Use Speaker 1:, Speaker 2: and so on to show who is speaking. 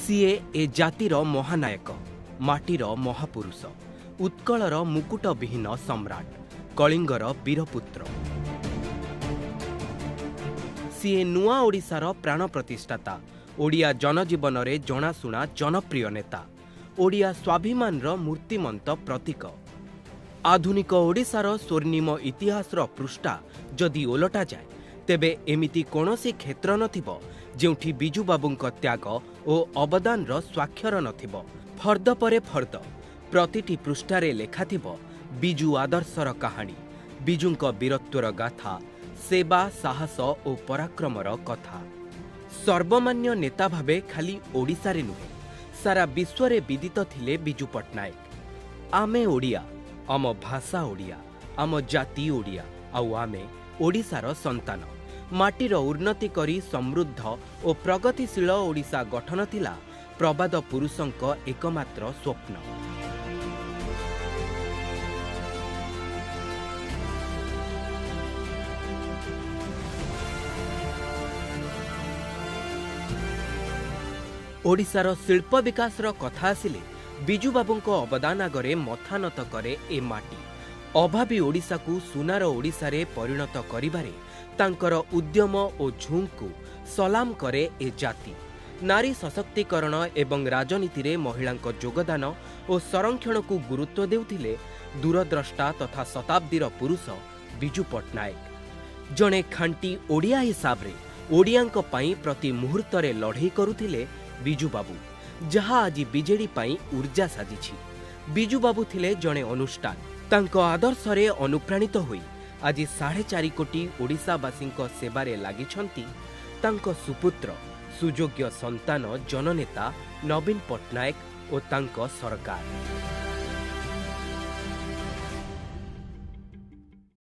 Speaker 1: CA ए जातिर महानायक, माटीर महापुरुष, उत्कलर मुकुटविहीन सम्राट, कलिंगर वीरपुत्र। सीए नुआ ओडिशार प्राण प्रतिष्ठाता, ओडिया जनजीवन रे जनाशुना जनप्रिय नेता, ओडिया स्वाभिमानर मूर्तिमंत प्रतीक। आधुनिक ओडिशार स्वर्णिम इतिहासर पृष्ठा जदि ओलटा जाए तेबे एमिति कोनोसी क्षेत्र नथिबो जेउठी बिजू बाबूंक त्याग ओ अवदानर स्वाक्षर नथिबो। फर्द परे फर्द प्रतिटी पृष्ठारे लेखाथिबो बिजू आदर्शर कहानी, बिजूंक वीरत्वर गाथा, सेवा साहस ओ पराक्रमर कथा। सर्वमान्य नेता भावे खाली ओडिशारे नुहे सारा विश्वरे विदित थिले बिजू पट्टनायक। आमे ओडिया, आम भाषा ओडिया, आम जाति ओडिया, आउ आमे ओडिशार संतान। माटीर उन्नति करी समृद्ध और प्रगतिशील ओडिशा गठन थिला प्रबाद पुरुषंक एकमात्र स्वप्न। ओडिशार शिल्प विकासर कथा आसिले बिजू बाबूंक अवदान आगरे मथा नत करे ए माटी। अभावी ओडिशा को सुनार ओडिशारे परिणत करिबारे तांकर उद्यम और झुंकु सलाम करे ए जाति। नारी सशक्तिकरण एवं राजनीति रे महिलांक योगदान और संरक्षण को गुरुत्व देउथिले दूरद्रष्टा तथा शताब्दीर पुरुष बिजू पट्टनायक। जणे खांटी ओडिया हिसाब रे ओडियांक पाई प्रति मुहूर्तरे लढ़ई करुथिले बिजू बाबू, जहा आज बीजेडी पाई ऊर्जा साजिछि। बिजू बाबू थिले जणे अनुष्ठान। तांको आदर्श रे अनुप्राणित होई आज 4.5 कोटी ओडिशावासींक सेवारे लागिछंती तांको सुपुत्र सुयोग्य संतान जननेता नवीन पट्टनायक और तांको सरकार।